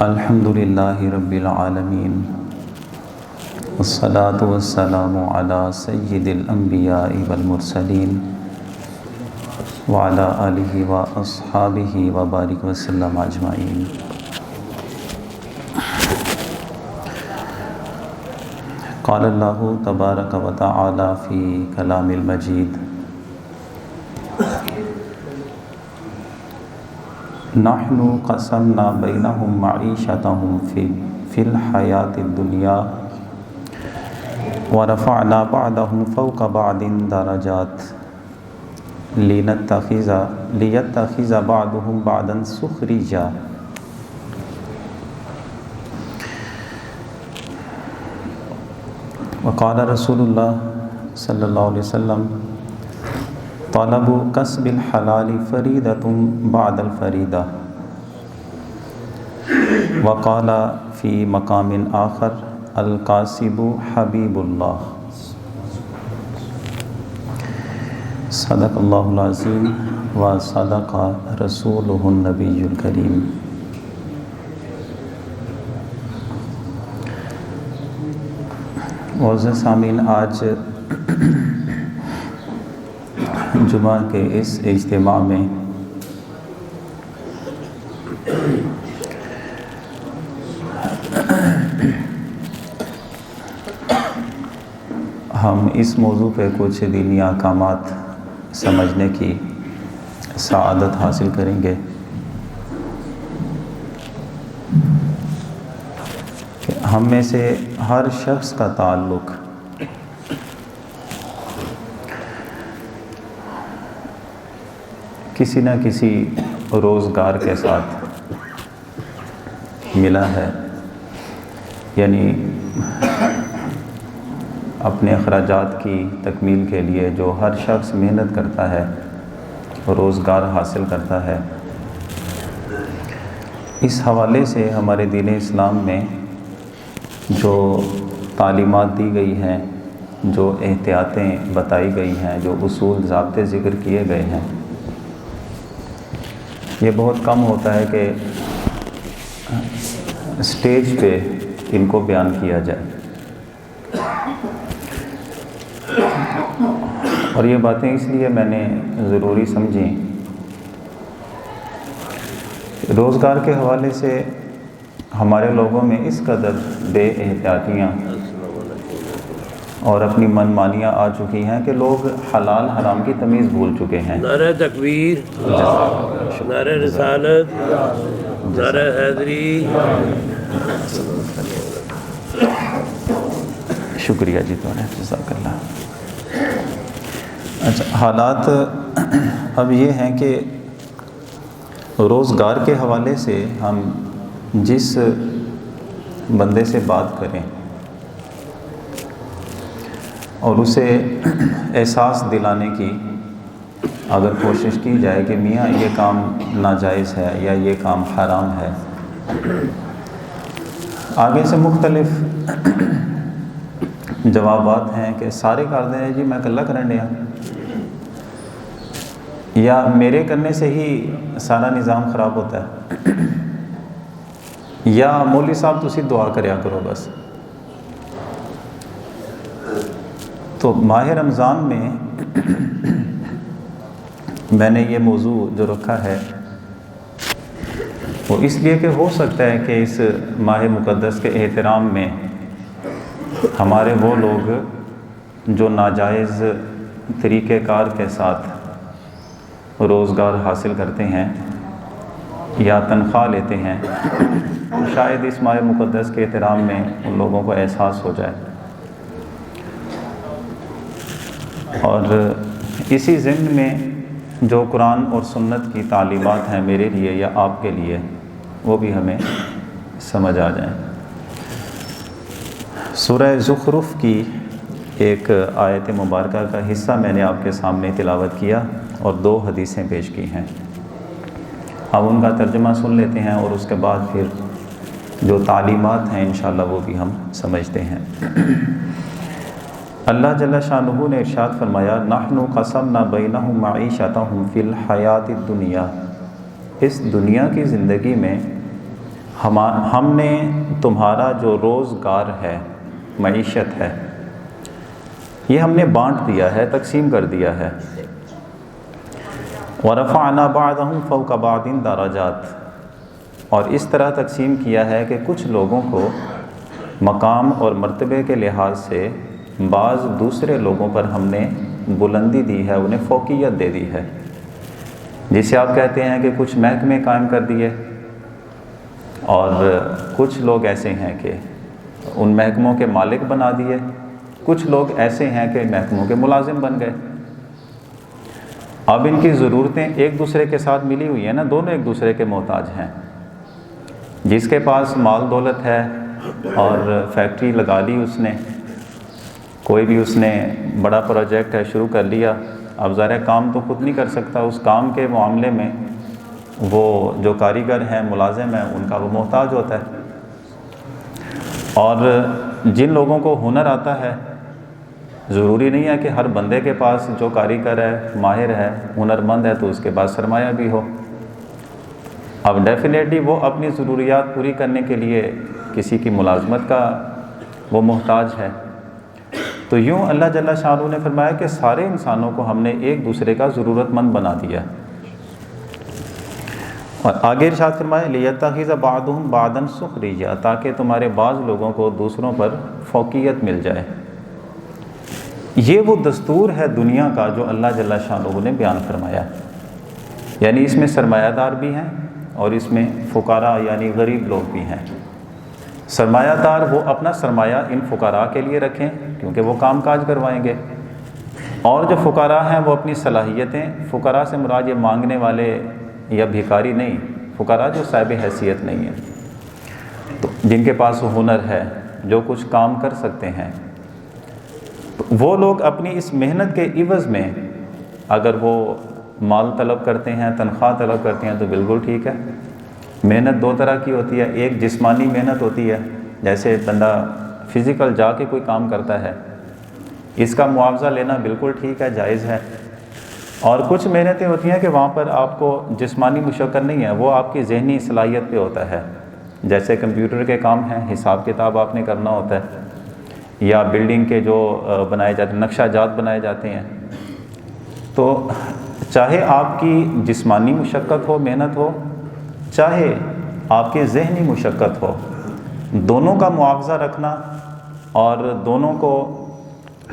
الحمدللہ رب العالمین والصلاة والسلام علی سید الانبیاء والمرسلین وعلی آلہ واصحابہ وبارک وسلم اجمعین۔ قال اللہ تبارک و تعالی فی کلام المجید: نحن قسمنا بینہم معیشتہم فی الحیاۃ الدنیا ورفعنا بعضهم فوق بعض درجات لیتخذ بعضهم بعضا سخریا۔ وقال رسول اللہ صلی اللہ علیہ وسلم: طلب کسب الحلال فریدۃ بعد الفریدہ۔ وقال فی مقام آخر: القاسب حبیب اللہ۔ صدق اللہ العظیم و صدق رسولہ النبی الکریم۔ معزز سامعین، آج جمعہ کے اس اجتماع میں ہم اس موضوع پہ کچھ دینی احکامات سمجھنے کی سعادت حاصل کریں گے کہ ہم میں سے ہر شخص کا تعلق کسی نہ کسی روزگار کے ساتھ ملا ہے، یعنی اپنے اخراجات کی تکمیل کے لیے جو ہر شخص محنت کرتا ہے، روزگار حاصل کرتا ہے۔ اس حوالے سے ہمارے دین اسلام میں جو تعلیمات دی گئی ہیں، جو احتیاطیں بتائی گئی ہیں، جو اصول ضابطے ذکر کیے گئے ہیں، یہ بہت کم ہوتا ہے کہ اسٹیج پہ ان کو بیان کیا جائے، اور یہ باتیں اس لیے میں نے ضروری سمجھیں۔ روزگار کے حوالے سے ہمارے لوگوں میں اس قدر بے احتیاطیاں اور اپنی من مانیاں آ چکی ہیں کہ لوگ حلال حرام کی تمیز بھول چکے ہیں۔ نعرہ تکبیر، نعرہ رسالت، نعرہ حیدری۔ شکریہ جی تمہارے، جزاک اللہ۔ اچھا، حالات اب یہ ہیں کہ روزگار کے حوالے سے ہم جس بندے سے بات کریں اور اسے احساس دلانے کی اگر کوشش کی جائے کہ میاں یہ کام ناجائز ہے یا یہ کام حرام ہے، آگے سے مختلف جوابات ہیں کہ سارے کر دیں جی، میں کلا کرن ڈیا، یا میرے کرنے سے ہی سارا نظام خراب ہوتا ہے، یا مولوی صاحب تسی دعا کریا کرو بس۔ تو ماہ رمضان میں نے یہ موضوع جو رکھا ہے وہ اس لیے کہ ہو سکتا ہے کہ اس ماہ مقدس کے احترام میں ہمارے وہ لوگ جو ناجائز طریقہ کار کے ساتھ روزگار حاصل کرتے ہیں یا تنخواہ لیتے ہیں، شاید اس ماہ مقدس کے احترام میں ان لوگوں کو احساس ہو جائے، اور اسی ضمن میں جو قرآن اور سنت کی تعلیمات ہیں میرے لیے یا آپ کے لیے، وہ بھی ہمیں سمجھ آ جائیں۔ سورہ زخرف کی ایک آیت مبارکہ کا حصہ میں نے آپ کے سامنے تلاوت کیا اور 2 حدیثیں پیش کی ہیں۔ اب ان کا ترجمہ سن لیتے ہیں اور اس کے بعد پھر جو تعلیمات ہیں انشاءاللہ وہ بھی ہم سمجھتے ہیں۔ اللہ جل شانہ نے ارشاد فرمایا: نحن قسمنا بینہم معیشتہم فی الحیاۃ الدنیا۔ اس دنیا کی زندگی میں ہم نے تمہارا جو روزگار ہے، معیشت ہے، یہ ہم نے بانٹ دیا ہے، تقسیم کر دیا ہے۔ وَرَفَعْنَا بَعْضَهُمْ فَوْقَ بَعْضٍ دَرَجَاتٍ، اور اس طرح تقسیم کیا ہے کہ کچھ لوگوں کو مقام اور مرتبے کے لحاظ سے بعض دوسرے لوگوں پر ہم نے بلندی دی ہے، انہیں فوقیت دے دی ہے۔ جسے آپ کہتے ہیں کہ کچھ محکمے قائم کر دیے، اور کچھ لوگ ایسے ہیں کہ ان محکموں کے مالک بنا دیے، کچھ لوگ ایسے ہیں کہ محکموں کے ملازم بن گئے۔ اب ان کی ضرورتیں ایک دوسرے کے ساتھ ملی ہوئی ہیں نا، دونوں ایک دوسرے کے محتاج ہیں۔ جس کے پاس مال دولت ہے اور فیکٹری لگا لی اس نے، کوئی بھی اس نے بڑا پروجیکٹ ہے شروع کر لیا، اب ظاہر کام تو خود نہیں کر سکتا، اس کام کے معاملے میں وہ جو کاریگر ہیں، ملازم ہیں، ان کا وہ محتاج ہوتا ہے۔ اور جن لوگوں کو ہنر آتا ہے، ضروری نہیں ہے کہ ہر بندے کے پاس جو کاریگر ہے، ماہر ہے، ہنرمند ہے، تو اس کے پاس سرمایہ بھی ہو۔ اب ڈیفینیٹلی وہ اپنی ضروریات پوری کرنے کے لیے کسی کی ملازمت کا وہ محتاج ہے۔ تو یوں اللہ جل شانہ نے فرمایا کہ سارے انسانوں کو ہم نے ایک دوسرے کا ضرورت مند بنا دیا۔ اور آگے ارشاد فرمایا لِيَتَّخِذَ بَعْضُهُمْ بَعْضًا سُخْرِيًّا، تاکہ تمہارے بعض لوگوں کو دوسروں پر فوقیت مل جائے۔ یہ وہ دستور ہے دنیا کا جو اللہ جل شانہ نے بیان فرمایا، یعنی اس میں سرمایہ دار بھی ہیں اور اس میں فقراء یعنی غریب لوگ بھی ہیں۔ سرمایہ دار وہ اپنا سرمایہ ان فقراء کے لیے رکھیں کیونکہ وہ کام کاج کروائیں گے، اور جو فقراء ہیں وہ اپنی صلاحیتیں، فقراء سے مراد یہ مانگنے والے یا بھکاری نہیں، فقراء جو صاحب حیثیت نہیں ہیں، تو جن کے پاس ہنر ہے، جو کچھ کام کر سکتے ہیں، تو وہ لوگ اپنی اس محنت کے عوض میں اگر وہ مال طلب کرتے ہیں، تنخواہ طلب کرتے ہیں، تو بالکل ٹھیک ہے۔ محنت دو طرح کی ہوتی ہے، ایک جسمانی محنت ہوتی ہے، جیسے بندہ فزیکل جا کے کوئی کام کرتا ہے، اس کا معاوضہ لینا بالکل ٹھیک ہے، جائز ہے۔ اور کچھ محنتیں ہوتی ہیں کہ وہاں پر آپ کو جسمانی مشقت نہیں ہے، وہ آپ کی ذہنی صلاحیت پہ ہوتا ہے، جیسے کمپیوٹر کے کام ہیں، حساب کتاب آپ نے کرنا ہوتا ہے، یا بلڈنگ کے جو بنائے جاتے ہیں، نقشہ جات بنائے جاتے ہیں۔ تو چاہے آپ کی جسمانی مشقت ہو، محنت ہو، چاہے آپ کی ذہنی مشقت ہو، دونوں کا معاوضہ رکھنا اور دونوں کو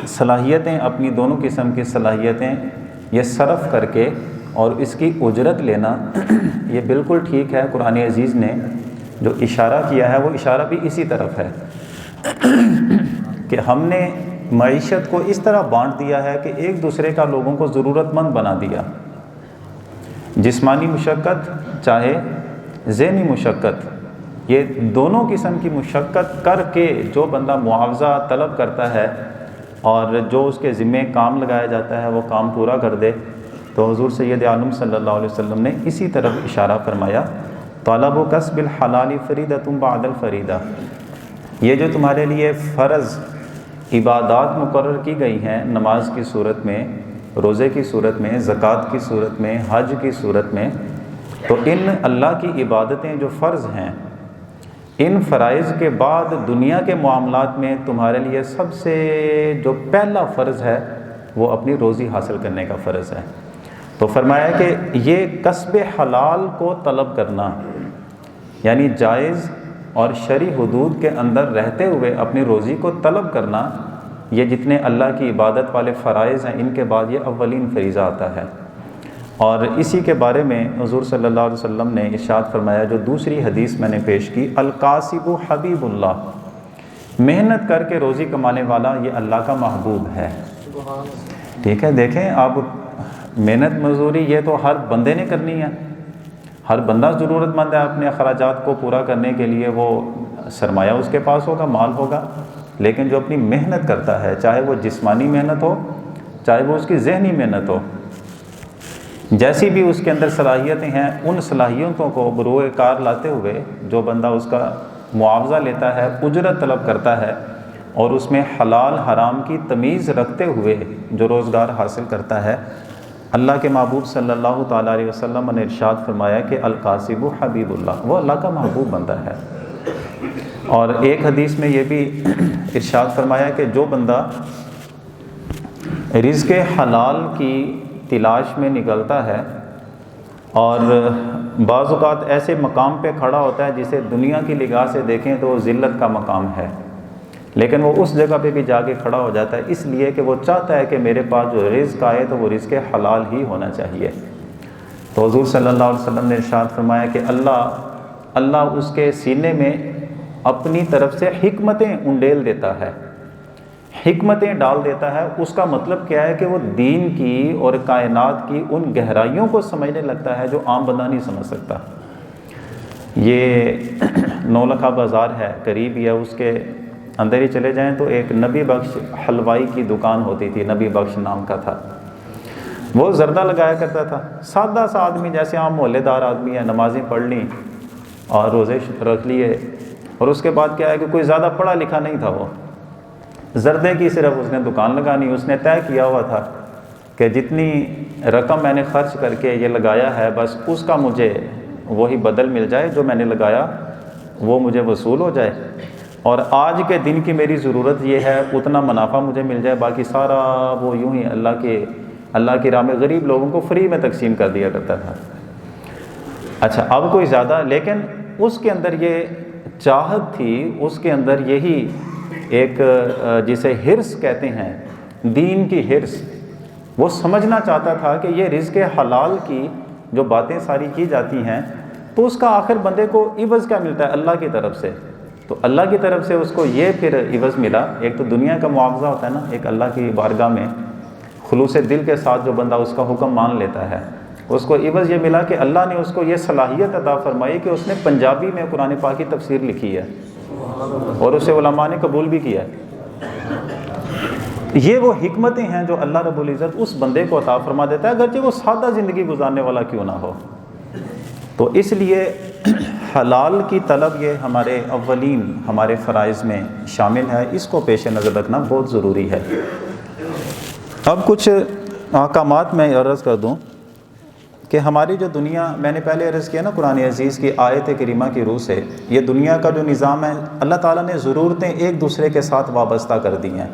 صلاحیتیں، اپنی دونوں قسم کی صلاحیتیں یہ صرف کر کے اور اس کی اجرت لینا، یہ بالکل ٹھیک ہے۔ قرآن عزیز نے جو اشارہ کیا ہے وہ اشارہ بھی اسی طرف ہے کہ ہم نے معیشت کو اس طرح بانٹ دیا ہے کہ ایک دوسرے کا لوگوں کو ضرورت مند بنا دیا۔ جسمانی مشقت چاہے ذہنی مشقت، یہ دونوں قسم کی مشقت کر کے جو بندہ معاوضہ طلب کرتا ہے اور جو اس کے ذمے کام لگایا جاتا ہے وہ کام پورا کر دے، تو حضور سید عالم صلی اللہ علیہ وسلم نے اسی طرف اشارہ فرمایا، طلب و کسب الحلال فریدۃ بعد الفریدہ، یہ جو تمہارے لیے فرض عبادات مقرر کی گئی ہیں نماز کی صورت میں، روزے کی صورت میں، زکوٰۃ کی صورت میں، حج کی صورت میں، تو ان اللہ کی عبادتیں جو فرض ہیں، ان فرائض کے بعد دنیا کے معاملات میں تمہارے لیے سب سے جو پہلا فرض ہے وہ اپنی روزی حاصل کرنے کا فرض ہے۔ تو فرمایا کہ یہ کسب حلال کو طلب کرنا، یعنی جائز اور شرعی حدود کے اندر رہتے ہوئے اپنی روزی کو طلب کرنا، یہ جتنے اللہ کی عبادت والے فرائض ہیں ان کے بعد یہ اولین فریضہ آتا ہے۔ اور اسی کے بارے میں حضور صلی اللہ علیہ وسلم نے ارشاد فرمایا، جو دوسری حدیث میں نے پیش کی، القاسب حبیب اللہ، محنت کر کے روزی کمانے والا یہ اللہ کا محبوب ہے۔ ٹھیک ہے، دیکھیں آپ، محنت مزدوری یہ تو ہر بندے نے کرنی ہے، ہر بندہ ضرورت مند ہے اپنے اخراجات کو پورا کرنے کے لیے، وہ سرمایہ اس کے پاس ہوگا، مال ہوگا، لیکن جو اپنی محنت کرتا ہے، چاہے وہ جسمانی محنت ہو، چاہے وہ اس کی ذہنی محنت ہو، جیسی بھی اس کے اندر صلاحیتیں ہیں، ان صلاحیتوں کو بروئے کار لاتے ہوئے جو بندہ اس کا معاوضہ لیتا ہے، اجرت طلب کرتا ہے، اور اس میں حلال حرام کی تمیز رکھتے ہوئے جو روزگار حاصل کرتا ہے، اللہ کے محبوب صلی اللہ تعالیٰ علیہ وسلم نے ارشاد فرمایا کہ القاسب حبیب اللہ، وہ اللہ کا محبوب بندہ ہے۔ اور ایک حدیث میں یہ بھی ارشاد فرمایا کہ جو بندہ رزق حلال کی تلاش میں نکلتا ہے اور بعض اوقات ایسے مقام پہ کھڑا ہوتا ہے جسے دنیا کی نگاہ سے دیکھیں تو وہ ذلت کا مقام ہے، لیکن وہ اس جگہ پہ بھی جا کے کھڑا ہو جاتا ہے اس لیے کہ وہ چاہتا ہے کہ میرے پاس جو رزق آئے تو وہ رزق حلال ہی ہونا چاہیے۔ تو حضور صلی اللہ علیہ وسلم نے ارشاد فرمایا کہ اللہ اس کے سینے میں اپنی طرف سے حکمتیں انڈیل دیتا ہے، حکمتیں ڈال دیتا ہے۔ اس کا مطلب کیا ہے کہ وہ دین کی اور کائنات کی ان گہرائیوں کو سمجھنے لگتا ہے جو عام بندہ نہیں سمجھ سکتا۔ یہ نولکھا بازار ہے، قریب ہی ہے، اس کے اندر ہی چلے جائیں تو ایک نبی بخش حلوائی کی دکان ہوتی تھی، نبی بخش نام کا تھا۔ وہ زردہ لگایا کرتا تھا، سادہ سا آدمی جیسے عام محلے دار آدمی ہے، نمازیں پڑھ لیں اور روزے رکھ لیے، اور اس کے بعد کیا ہے کہ کوئی زیادہ پڑھا لکھا نہیں تھا، وہ زردے کی صرف اس نے دکان لگانی۔ اس نے طے کیا ہوا تھا کہ جتنی رقم میں نے خرچ کر کے یہ لگایا ہے بس اس کا مجھے وہی بدل مل جائے، جو میں نے لگایا وہ مجھے وصول ہو جائے، اور آج کے دن کی میری ضرورت یہ ہے اتنا منافع مجھے مل جائے، باقی سارا وہ یوں ہی اللہ کی راہ میں غریب لوگوں کو فری میں تقسیم کر دیا کرتا تھا۔ اچھا اب کوئی زیادہ، لیکن اس کے اندر یہ چاہت تھی، اس کے اندر یہی ایک جسے حرص کہتے ہیں، دین کی حرص، وہ سمجھنا چاہتا تھا کہ یہ رزق حلال کی جو باتیں ساری کی جاتی ہیں تو اس کا آخر بندے کو عوض کیا ملتا ہے؟ اللہ کی طرف سے۔ تو اللہ کی طرف سے اس کو یہ پھر عوض ملا، ایک تو دنیا کا معاوضہ ہوتا ہے نا، ایک اللہ کی بارگاہ میں خلوص دل کے ساتھ جو بندہ اس کا حکم مان لیتا ہے، اس کو عوض یہ ملا کہ اللہ نے اس کو یہ صلاحیت عطا فرمائی کہ اس نے پنجابی میں قرآن پاک کی تفسیر لکھی ہے اور اسے علماء نے قبول بھی کیا ہے۔ یہ وہ حکمتیں ہیں جو اللہ رب العزت اس بندے کو عطا فرما دیتا ہے، اگرچہ وہ سادہ زندگی گزارنے والا کیوں نہ ہو۔ تو اس لیے حلال کی طلب یہ ہمارے اولین ہمارے فرائض میں شامل ہے، اس کو پیش نظر رکھنا بہت ضروری ہے۔ اب کچھ احکامات میں عرض کر دوں کہ ہماری جو دنیا، میں نے پہلے عرض کیا نا قرآن عزیز کی آیت کریمہ کی روح سے، یہ دنیا کا جو نظام ہے اللہ تعالیٰ نے ضرورتیں ایک دوسرے کے ساتھ وابستہ کر دی ہیں۔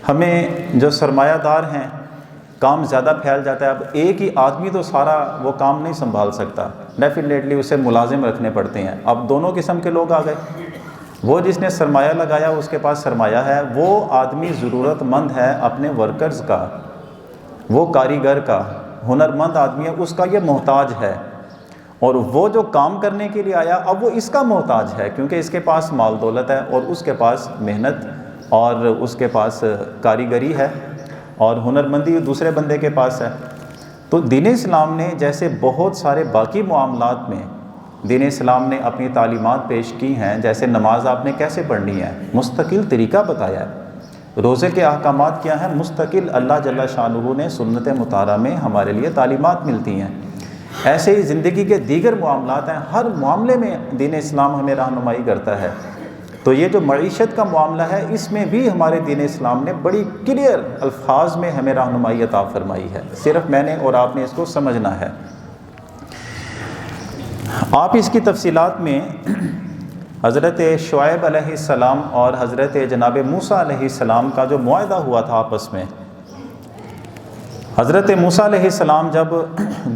ہمیں جو سرمایہ دار ہیں، کام زیادہ پھیل جاتا ہے، اب ایک ہی آدمی تو سارا وہ کام نہیں سنبھال سکتا، ڈیفینیٹلی اسے ملازم رکھنے پڑتے ہیں۔ اب دونوں قسم کے لوگ آ گئے، وہ جس نے سرمایہ لگایا اس کے پاس سرمایہ ہے، وہ آدمی ضرورت مند ہے اپنے ورکرز کا، وہ کاریگر کا، ہنرمند آدمی ہے، اس کا یہ محتاج ہے، اور وہ جو کام کرنے کے لیے آیا اب وہ اس کا محتاج ہے کیونکہ اس کے پاس مال دولت ہے اور اس کے پاس محنت اور اس کے پاس کاریگری ہے اور ہنرمندی دوسرے بندے کے پاس ہے۔ تو دین اسلام نے جیسے بہت سارے باقی معاملات میں دین اسلام نے اپنی تعلیمات پیش کی ہیں، جیسے نماز آپ نے کیسے پڑھنی ہے مستقل طریقہ بتایا ہے، روزے کے احکامات کیا ہیں مستقل اللہ جل شانہ نے سنت مطہرہ میں ہمارے لیے تعلیمات ملتی ہیں۔ ایسے ہی زندگی کے دیگر معاملات ہیں، ہر معاملے میں دین اسلام ہمیں رہنمائی کرتا ہے۔ تو یہ جو معیشت کا معاملہ ہے اس میں بھی ہمارے دین اسلام نے بڑی کلیئر الفاظ میں ہمیں رہنمائی عطا فرمائی ہے، صرف میں نے اور آپ نے اس کو سمجھنا ہے۔ آپ اس کی تفصیلات میں حضرت شعیب علیہ السلام اور حضرت جناب موسیٰ علیہ السلام کا جو معاہدہ ہوا تھا آپس میں، حضرت موسیٰ علیہ السلام جب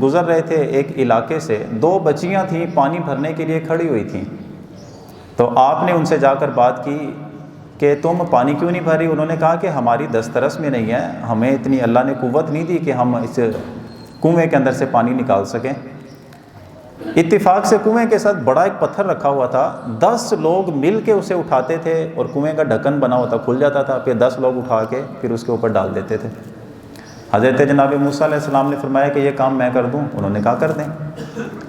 گزر رہے تھے ایک علاقے سے، دو بچیاں تھیں پانی بھرنے کے لیے کھڑی ہوئی تھیں، تو آپ نے ان سے جا کر بات کی کہ تم پانی کیوں نہیں بھر رہی؟ انہوں نے کہا کہ ہماری دسترس میں نہیں ہے، ہمیں اتنی اللہ نے قوت نہیں دی کہ ہم اس کنویں کے اندر سے پانی نکال سکیں۔ اتفاق سے کنویں کے ساتھ بڑا ایک پتھر رکھا ہوا تھا، 10 لوگ مل کے اسے اٹھاتے تھے اور کنویں کا ڈھکن بنا ہوا تھا، کھل جاتا تھا، پھر 10 لوگ اٹھا کے پھر اس کے اوپر ڈال دیتے تھے۔ حضرت جناب موسیٰ علیہ السلام نے فرمایا کہ یہ کام میں کر دوں؟ انہوں نے کہا کر دیں۔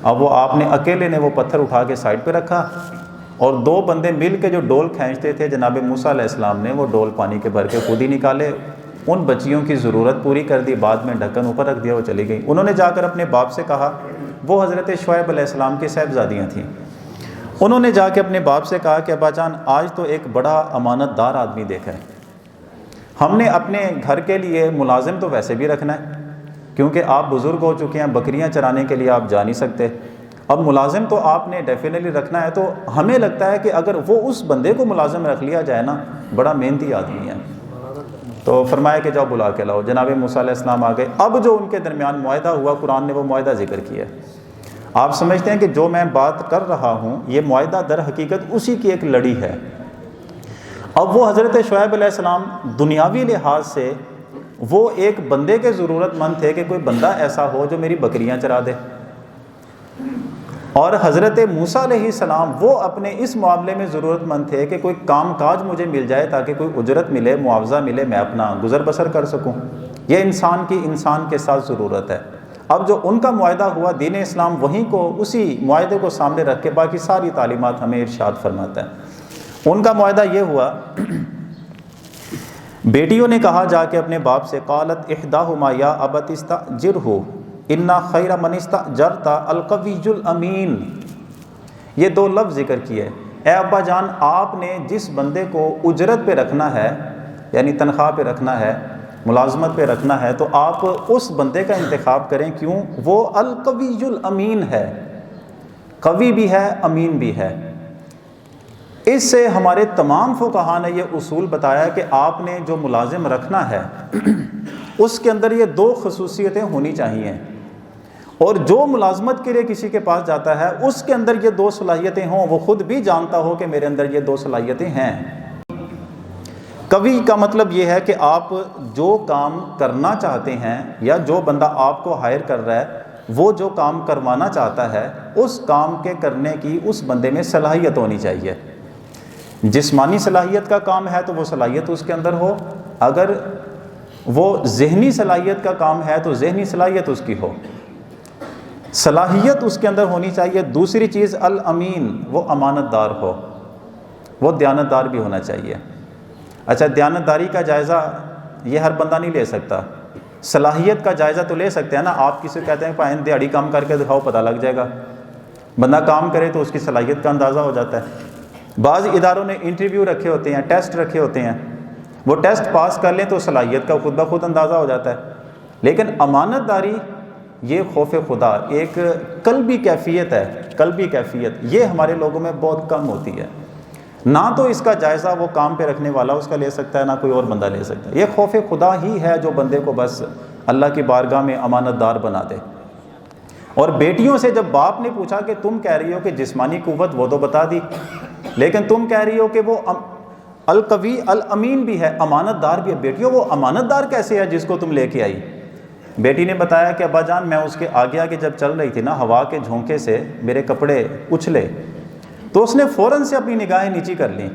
اب وہ آپ نے اکیلے نے وہ پتھر اٹھا کے سائڈ پہ رکھا اور 2 بندے مل کے جو ڈول کھینچتے تھے جناب موسیٰ علیہ السلام نے وہ ڈول پانی کے بھر کے خود ہی نکالے، ان بچیوں کی ضرورت پوری کر دی، بعد میں ڈھکن اوپر رکھ دیا، وہ چلی گئی۔ انہوں نے جا کر اپنے باپ سے کہا، وہ حضرت شعیب علیہ السلام کی صاحبزادیاں تھیں، انہوں نے جا کے اپنے باپ سے کہا کہ ابا جان آج تو ایک بڑا امانت دار آدمی دیکھا ہے، ہم نے اپنے گھر کے لیے ملازم تو ویسے بھی رکھنا ہے کیونکہ آپ بزرگ ہو چکے ہیں، بکریاں چرانے کے لیے آپ جا نہیں سکتے۔ اب ملازم تو آپ نے ڈیفینیٹلی رکھنا ہے، تو ہمیں لگتا ہے کہ اگر وہ اس بندے کو ملازم رکھ لیا جائے نا، بڑا محنتی آدمی ہے، تو فرمایا کہ جاؤ بلا کے لاؤ۔ جناب موسیٰ علیہ السلام آ گئے۔ اب جو ان کے درمیان معاہدہ ہوا، قرآن نے وہ معاہدہ ذکر کیا ہے۔ آپ سمجھتے ہیں کہ جو میں بات کر رہا ہوں یہ معاہدہ در حقیقت اسی کی ایک لڑی ہے۔ اب وہ حضرت شعیب علیہ السلام دنیاوی لحاظ سے وہ ایک بندے کے ضرورت مند تھے کہ کوئی بندہ ایسا ہو جو میری بکریاں چرا دے، اور حضرت موسیٰ علیہ السلام وہ اپنے اس معاملے میں ضرورت مند تھے کہ کوئی کام کاج مجھے مل جائے تاکہ کوئی اجرت ملے، معاوضہ ملے، میں اپنا گزر بسر کر سکوں۔ یہ انسان کی انسان کے ساتھ ضرورت ہے۔ اب جو ان کا معاہدہ ہوا، دین اسلام وہیں کو اسی معاہدے کو سامنے رکھ کے باقی ساری تعلیمات ہمیں ارشاد فرماتا ہے۔ ان کا معاہدہ یہ ہوا، بیٹیوں نے کہا جا کے اپنے باپ سے، قالت احداہما یا ابت استاجرہ ان خیر من استاجرت القوی الامین۔ یہ دو لفظ ذکر کیے، اے ابا جان آپ نے جس بندے کو اجرت پہ رکھنا ہے، یعنی تنخواہ پہ رکھنا ہے، ملازمت پہ رکھنا ہے، تو آپ اس بندے کا انتخاب کریں۔ کیوں؟ وہ القوی الامین ہے، قوی بھی ہے، امین بھی ہے۔ اس سے ہمارے تمام فقہاء نے یہ اصول بتایا کہ آپ نے جو ملازم رکھنا ہے اس کے اندر یہ دو خصوصیتیں ہونی چاہیے، اور جو ملازمت کے لیے کسی کے پاس جاتا ہے اس کے اندر یہ دو صلاحیتیں ہوں، وہ خود بھی جانتا ہو کہ میرے اندر یہ دو صلاحیتیں ہیں۔ قوی کا مطلب یہ ہے کہ آپ جو کام کرنا چاہتے ہیں یا جو بندہ آپ کو ہائر کر رہا ہے وہ جو کام کروانا چاہتا ہے اس کام کے کرنے کی اس بندے میں صلاحیت ہونی چاہیے۔ جسمانی صلاحیت کا کام ہے تو وہ صلاحیت اس کے اندر ہو، اگر وہ ذہنی صلاحیت کا کام ہے تو ذہنی صلاحیت اس کی ہو، صلاحیت اس کے اندر ہونی چاہیے۔ دوسری چیز الامین، وہ امانت دار ہو، وہ دیانت دار بھی ہونا چاہیے۔ اچھا، دیانت داری کا جائزہ یہ ہر بندہ نہیں لے سکتا، صلاحیت کا جائزہ تو لے سکتے ہیں نا۔ آپ کسی کو کہتے ہیں پائیں دیہڑی کام کر کے دکھاؤ، پتہ لگ جائے گا، بندہ کام کرے تو اس کی صلاحیت کا اندازہ ہو جاتا ہے۔ بعض اداروں نے انٹرویو رکھے ہوتے ہیں، ٹیسٹ رکھے ہوتے ہیں، وہ ٹیسٹ پاس کر لیں تو صلاحیت کا خود بخود اندازہ ہو جاتا ہے۔ لیکن امانت داری یہ خوف خدا ایک قلبی کیفیت ہے، قلبی کیفیت یہ ہمارے لوگوں میں بہت کم ہوتی ہے۔ نہ تو اس کا جائزہ وہ کام پہ رکھنے والا اس کا لے سکتا ہے، نہ کوئی اور بندہ لے سکتا ہے۔ یہ خوف خدا ہی ہے جو بندے کو بس اللہ کی بارگاہ میں امانت دار بنا دے۔ اور بیٹیوں سے جب باپ نے پوچھا کہ تم کہہ رہی ہو کہ جسمانی قوت وہ تو بتا دی، لیکن تم کہہ رہی ہو کہ وہ القوی الامین بھی ہے، امانت دار بھی ہے، بیٹیوں وہ امانت دار کیسے ہے جس کو تم لے کے آئی؟ بیٹی نے بتایا کہ ابا جان میں اس کے آگے آگے جب چل رہی تھی نا، ہوا کے جھونکے سے میرے کپڑے اچھلے تو اس نے فوراً سے اپنی نگاہیں نیچی کر لیں،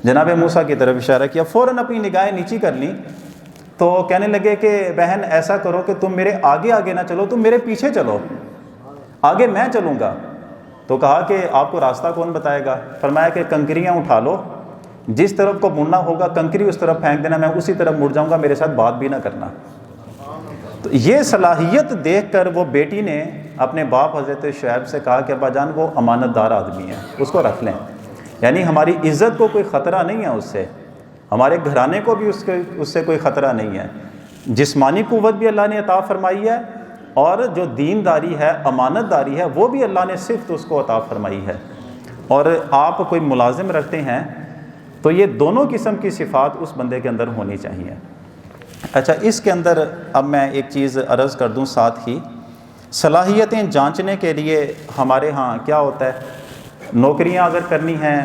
جناب موسیٰ کی طرف اشارہ کیا، فوراً اپنی نگاہیں نیچی کر لیں، تو کہنے لگے کہ بہن ایسا کرو کہ تم میرے آگے آگے نہ چلو، تم میرے پیچھے چلو، آگے میں چلوں گا۔ تو کہا کہ آپ کو راستہ کون بتائے گا؟ فرمایا کہ کنکریاں اٹھا لو، جس طرف کو مڑنا ہوگا کنکری اس طرف پھینک دینا، میں اسی طرف مڑ جاؤں گا، میرے ساتھ بات بھی نہ کرنا۔ تو یہ صلاحیت دیکھ کر وہ بیٹی نے اپنے باپ حضرت شعیب سے کہا کہ ابا جان وہ امانت دار آدمی ہے، اس کو رکھ لیں، یعنی ہماری عزت کو کوئی خطرہ نہیں ہے اس سے، ہمارے گھرانے کو بھی اس سے کوئی خطرہ نہیں ہے۔ جسمانی قوت بھی اللہ نے عطا فرمائی ہے، اور جو دینداری ہے، امانت داری ہے، وہ بھی اللہ نے صفت اس کو عطا فرمائی ہے۔ اور آپ کوئی ملازم رکھتے ہیں تو یہ دونوں قسم کی صفات اس بندے کے اندر ہونی چاہیے۔ اچھا، اس کے اندر اب میں ایک چیز عرض کر دوں ساتھ ہی، صلاحیتیں جانچنے کے لیے ہمارے ہاں کیا ہوتا ہے، نوکریاں اگر کرنی ہیں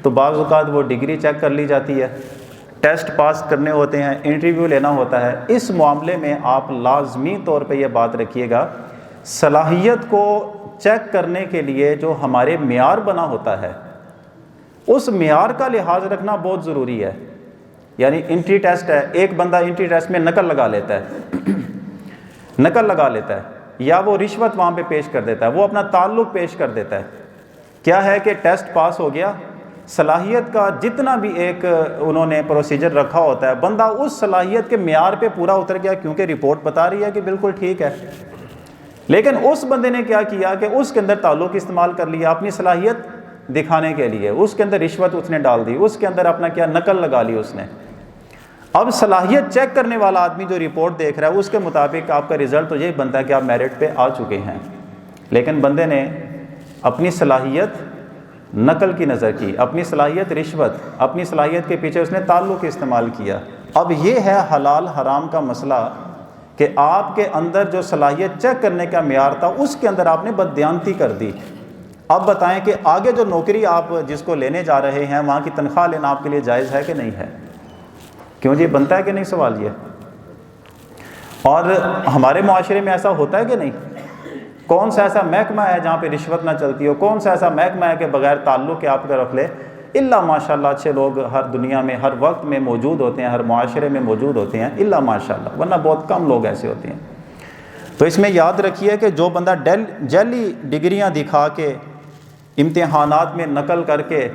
تو بعض اوقات وہ ڈگری چیک کر لی جاتی ہے، ٹیسٹ پاس کرنے ہوتے ہیں، انٹرویو لینا ہوتا ہے۔ اس معاملے میں آپ لازمی طور پہ یہ بات رکھیے گا، صلاحیت کو چیک کرنے کے لیے جو ہمارے معیار بنا ہوتا ہے اس معیار کا لحاظ رکھنا بہت ضروری ہے۔ یعنی انٹری ٹیسٹ ہے، ایک بندہ انٹری ٹیسٹ میں نقل لگا لیتا ہے، نقل لگا لیتا ہے، یا وہ رشوت وہاں پہ پیش کر دیتا ہے، وہ اپنا تعلق پیش کر دیتا ہے۔ کیا ہے کہ ٹیسٹ پاس ہو گیا، صلاحیت کا جتنا بھی ایک انہوں نے پروسیجر رکھا ہوتا ہے، بندہ اس صلاحیت کے معیار پہ پورا اتر گیا کیونکہ رپورٹ بتا رہی ہے کہ بالکل ٹھیک ہے، لیکن اس بندے نے کیا کیا کہ اس کے اندر تعلق استعمال کر لیا اپنی صلاحیت دکھانے کے لیے، اس کے اندر رشوت اس نے ڈال دی، اس کے اندر اپنا کیا نقل لگا لی اس نے۔ اب صلاحیت چیک کرنے والا آدمی جو رپورٹ دیکھ رہا ہے اس کے مطابق آپ کا رزلٹ تو یہ بنتا ہے کہ آپ میرٹ پہ آ چکے ہیں، لیکن بندے نے اپنی صلاحیت نقل کی نظر کی، اپنی صلاحیت رشوت، اپنی صلاحیت کے پیچھے اس نے تعلق استعمال کیا۔ اب یہ ہے حلال حرام کا مسئلہ کہ آپ کے اندر جو صلاحیت چیک کرنے کا معیار تھا اس کے اندر آپ نے بددیانتی کر دی۔ اب بتائیں کہ آگے جو نوکری آپ جس کو لینے جا رہے ہیں وہاں کی تنخواہ لینا آپ کے لیے جائز ہے کہ نہیں ہے؟ کیوں جی، بنتا ہے کہ نہیں سوال یہ؟ اور ہمارے معاشرے میں ایسا ہوتا ہے کہ نہیں؟ کون سا ایسا محکمہ ہے جہاں پہ رشوت نہ چلتی ہو؟ کون سا ایسا محکمہ ہے کہ بغیر تعلق کے آپ کا رکھ لے؟ الا ماشاء اللہ اچھے لوگ ہر دنیا میں ہر وقت میں موجود ہوتے ہیں، ہر معاشرے میں موجود ہوتے ہیں، الا ماشاء اللہ، ورنہ بہت کم لوگ ایسے ہوتے ہیں۔ تو اس میں یاد رکھیے کہ جو بندہ جعلی ڈگریاں دکھا کے امتحانات میں نقل کر کے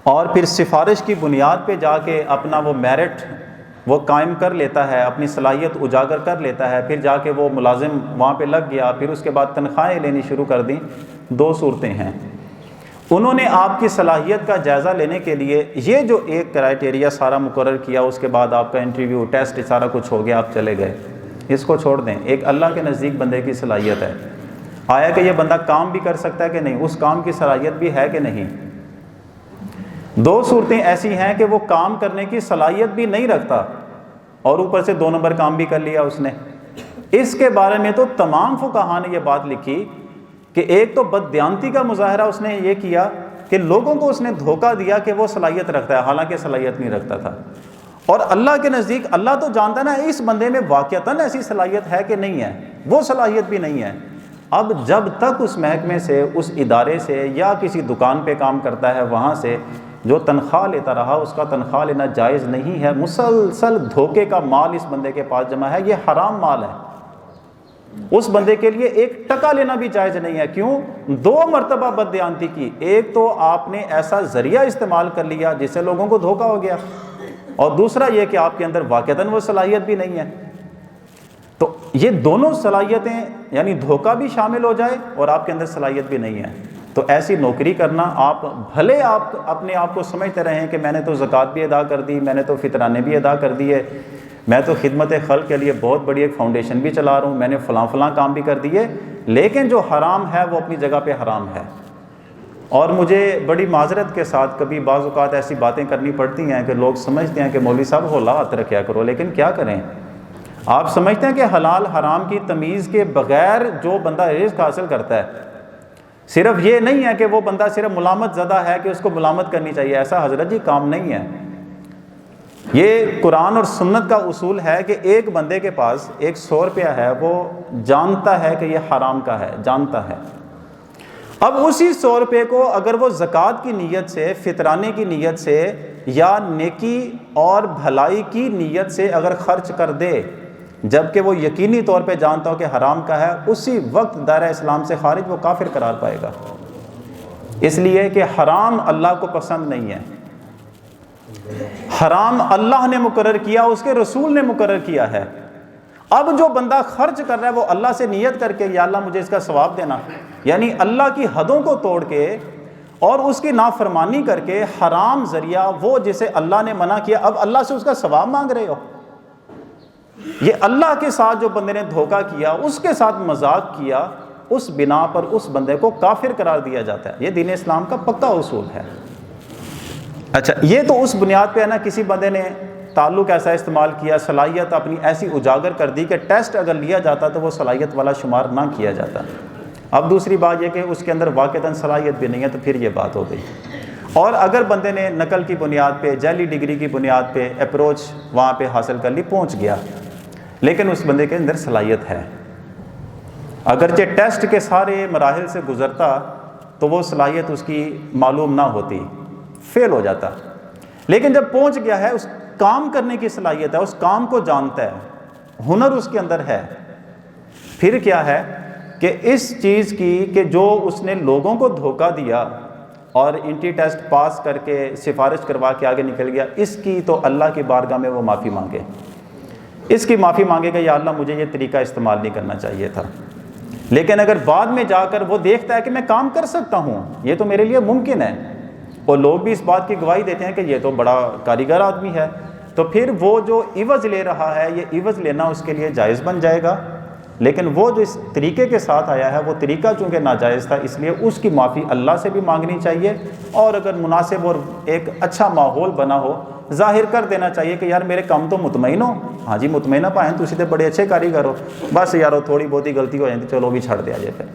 اور پھر سفارش کی بنیاد پہ جا کے اپنا وہ میرٹ وہ قائم کر لیتا ہے، اپنی صلاحیت اجاگر کر لیتا ہے، پھر جا کے وہ ملازم وہاں پہ لگ گیا، پھر اس کے بعد تنخواہیں لینی شروع کر دیں، دو صورتیں ہیں۔ انہوں نے آپ کی صلاحیت کا جائزہ لینے کے لیے یہ جو ایک کرائٹیریا سارا مقرر کیا، اس کے بعد آپ کا انٹرویو ٹیسٹ سارا کچھ ہو گیا، آپ چلے گئے، اس کو چھوڑ دیں۔ ایک اللہ کے نزدیک بندے کی صلاحیت ہے، آیا کہ یہ بندہ کام بھی کر سکتا ہے کہ نہیں، اس کام کی صلاحیت بھی ہے کہ نہیں۔ دو صورتیں ایسی ہیں کہ وہ کام کرنے کی صلاحیت بھی نہیں رکھتا اور اوپر سے 2 نمبر کام بھی کر لیا اس نے۔ اس کے بارے میں تو تمام فقہاء نے یہ بات لکھی کہ ایک تو بددیانتی کا مظاہرہ اس نے یہ کیا کہ لوگوں کو اس نے دھوکہ دیا کہ وہ صلاحیت رکھتا ہے، حالانکہ صلاحیت نہیں رکھتا تھا۔ اور اللہ کے نزدیک اللہ تو جانتا ہے نا اس بندے میں واقعتاً ایسی صلاحیت ہے کہ نہیں ہے، وہ صلاحیت بھی نہیں ہے۔ اب جب تک اس محکمے سے، اس ادارے سے یا کسی دکان پہ کام کرتا ہے وہاں سے جو تنخواہ لیتا رہا، اس کا تنخواہ لینا جائز نہیں ہے۔ مسلسل دھوکے کا مال اس بندے کے پاس جمع ہے، یہ حرام مال ہے، اس بندے کے لیے 1 ٹکا لینا بھی جائز نہیں ہے۔ کیوں؟ 2 مرتبہ بددیانتی کی، ایک تو آپ نے ایسا ذریعہ استعمال کر لیا جس سے لوگوں کو دھوکا ہو گیا، اور دوسرا یہ کہ آپ کے اندر واقعتاً وہ صلاحیت بھی نہیں ہے۔ تو یہ دونوں صلاحیتیں یعنی دھوکا بھی شامل ہو جائے اور آپ کے اندر صلاحیت بھی نہیں ہے، تو ایسی نوکری کرنا، آپ بھلے آپ اپنے آپ کو سمجھتے رہیں کہ میں نے تو زکوٰۃ بھی ادا کر دی، میں نے تو فطرانے بھی ادا کر دیے، میں تو خدمت خلق کے لیے بہت بڑی ایک فاؤنڈیشن بھی چلا رہا ہوں، میں نے فلاں کام بھی کر دیے، لیکن جو حرام ہے وہ اپنی جگہ پہ حرام ہے۔ اور مجھے بڑی معذرت کے ساتھ کبھی بعض اوقات ایسی باتیں کرنی پڑتی ہیں کہ لوگ سمجھتے ہیں کہ مولوی صاحب ہولات رکھیا کرو، لیکن کیا کریں؟ آپ سمجھتے ہیں کہ حلال حرام کی تمیز کے بغیر جو بندہ رزق حاصل کرتا ہے، صرف یہ نہیں ہے کہ وہ بندہ صرف ملامت زدہ ہے کہ اس کو ملامت کرنی چاہیے، ایسا حضرت جی کام نہیں ہے۔ یہ قرآن اور سنت کا اصول ہے کہ ایک بندے کے پاس 100 روپیہ ہے، وہ جانتا ہے کہ یہ حرام کا ہے، جانتا ہے، اب اسی 100 روپے کو اگر وہ زکوٰۃ کی نیت سے، فطرانے کی نیت سے یا نیکی اور بھلائی کی نیت سے اگر خرچ کر دے، جبکہ وہ یقینی طور پہ جانتا ہو کہ حرام کا ہے، اسی وقت دائرہ اسلام سے خارج وہ کافر قرار پائے گا، اس لیے کہ حرام اللہ کو پسند نہیں ہے۔ حرام اللہ نے مقرر کیا، اس کے رسول نے مقرر کیا ہے۔ اب جو بندہ خرچ کر رہا ہے وہ اللہ سے نیت کر کے یا اللہ مجھے اس کا ثواب دینا، یعنی اللہ کی حدوں کو توڑ کے اور اس کی نافرمانی کر کے حرام ذریعہ وہ جسے اللہ نے منع کیا، اب اللہ سے اس کا ثواب مانگ رہے ہو۔ یہ اللہ کے ساتھ جو بندے نے دھوکہ کیا، اس کے ساتھ مذاق کیا، اس بنا پر اس بندے کو کافر قرار دیا جاتا ہے۔ یہ دین اسلام کا پکا اصول ہے۔ اچھا، یہ تو اس بنیاد پہ ہے نا، کسی بندے نے تعلق ایسا استعمال کیا، صلاحیت اپنی ایسی اجاگر کر دی کہ ٹیسٹ اگر لیا جاتا تو وہ صلاحیت والا شمار نہ کیا جاتا۔ اب دوسری بات یہ کہ اس کے اندر واقعتاً صلاحیت بھی نہیں ہے، تو پھر یہ بات ہو گئی۔ اور اگر بندے نے نقل کی بنیاد پہ، جعلی ڈگری کی بنیاد پہ اپروچ وہاں پہ حاصل کر لی، پہنچ گیا، لیکن اس بندے کے اندر صلاحیت ہے، اگرچہ ٹیسٹ کے سارے مراحل سے گزرتا تو وہ صلاحیت اس کی معلوم نہ ہوتی، فیل ہو جاتا، لیکن جب پہنچ گیا ہے، اس کام کرنے کی صلاحیت ہے، اس کام کو جانتا ہے، ہنر اس کے اندر ہے، پھر کیا ہے کہ اس چیز کی کہ جو اس نے لوگوں کو دھوکہ دیا اور انٹری ٹیسٹ پاس کر کے سفارش کروا کے آگے نکل گیا، اس کی تو اللہ کی بارگاہ میں وہ معافی مانگے، اس کی معافی مانگے کہ یا اللہ مجھے یہ طریقہ استعمال نہیں کرنا چاہیے تھا۔ لیکن اگر بعد میں جا کر وہ دیکھتا ہے کہ میں کام کر سکتا ہوں، یہ تو میرے لیے ممکن ہے، اور لوگ بھی اس بات کی گواہی دیتے ہیں کہ یہ تو بڑا کاریگر آدمی ہے، تو پھر وہ جو عوض لے رہا ہے یہ عوض لینا اس کے لیے جائز بن جائے گا، لیکن وہ جو اس طریقے کے ساتھ آیا ہے وہ طریقہ چونکہ ناجائز تھا، اس لیے اس کی معافی اللہ سے بھی مانگنی چاہیے، اور اگر مناسب اور ایک اچھا ماحول بنا ہو ظاہر کر دینا چاہیے کہ یار میرے کام تو مطمئن ہو، ہاں جی مطمئنہ پائیں تو اسی تے بڑے اچھے کاریگر ہو، بس یارو تھوڑی بہت ہی غلطی ہو جاتی چلو بھی چھڑ دیا جائے پھر،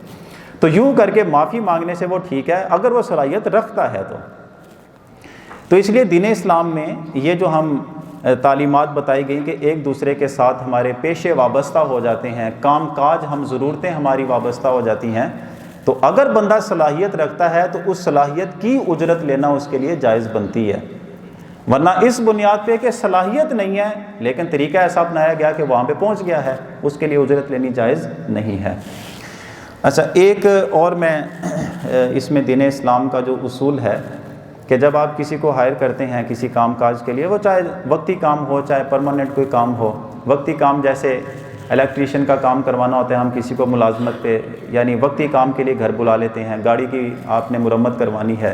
تو یوں کر کے معافی مانگنے سے وہ ٹھیک ہے اگر وہ صلاحیت رکھتا ہے تو اس لیے دین اسلام میں یہ جو ہم تعلیمات بتائی گئی کہ ایک دوسرے کے ساتھ ہمارے پیشے وابستہ ہو جاتے ہیں، کام کاج ہم ضرورتیں ہماری وابستہ ہو جاتی ہیں، تو اگر بندہ صلاحیت رکھتا ہے تو اس صلاحیت کی اجرت لینا اس کے لیے جائز بنتی ہے، ورنہ اس بنیاد پہ کہ صلاحیت نہیں ہے لیکن طریقہ ایسا اپنایا گیا کہ وہاں پہ پہنچ گیا ہے، اس کے لیے اجرت لینی جائز نہیں ہے۔ اچھا ایک اور میں اس میں دین اسلام کا جو اصول ہے کہ جب آپ کسی کو ہائر کرتے ہیں کسی کام کاج کے لیے، وہ چاہے وقتی کام ہو چاہے پرماننٹ کوئی کام ہو، وقتی کام جیسے الیکٹریشین کا کام کروانا ہوتا ہے، ہم کسی کو ملازمت پہ یعنی وقتی کام کے لیے گھر بلا لیتے ہیں، گاڑی کی آپ نے مرمت کروانی ہے،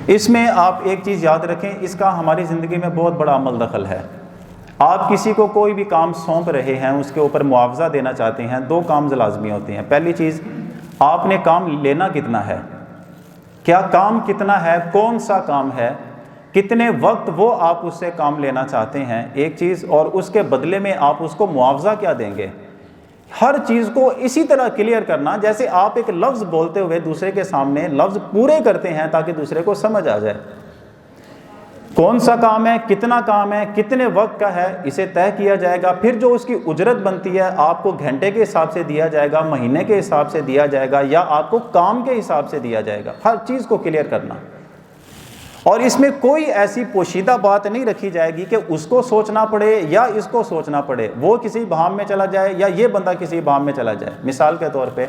اس میں آپ ایک چیز یاد رکھیں، اس کا ہماری زندگی میں بہت بڑا عمل دخل ہے۔ آپ کسی کو کوئی بھی کام سونپ رہے ہیں، اس کے اوپر معاوضہ دینا چاہتے ہیں، دو کام لازمی ہوتے ہیں۔ پہلی چیز آپ نے کام لینا کتنا ہے، کیا کام کتنا ہے، کون سا کام ہے، کتنے وقت وہ آپ اس سے کام لینا چاہتے ہیں، ایک چیز، اور اس کے بدلے میں آپ اس کو معاوضہ کیا دیں گے۔ ہر چیز کو اسی طرح کلیئر کرنا جیسے آپ ایک لفظ بولتے ہوئے دوسرے کے سامنے لفظ پورے کرتے ہیں تاکہ دوسرے کو سمجھ آ جائے، کون سا کام ہے، کتنے وقت کا ہے، اسے طے کیا جائے گا، پھر جو اس کی اجرت بنتی ہے آپ کو گھنٹے کے حساب سے دیا جائے گا، مہینے کے حساب سے دیا جائے گا، یا آپ کو کام کے حساب سے دیا جائے گا، ہر چیز کو کلیئر کرنا، اور اس میں کوئی ایسی پوشیدہ بات نہیں رکھی جائے گی کہ اس کو سوچنا پڑے یا اس کو سوچنا پڑے، وہ کسی بہام میں چلا جائے یا یہ بندہ کسی بہام میں چلا جائے۔ مثال کے طور پہ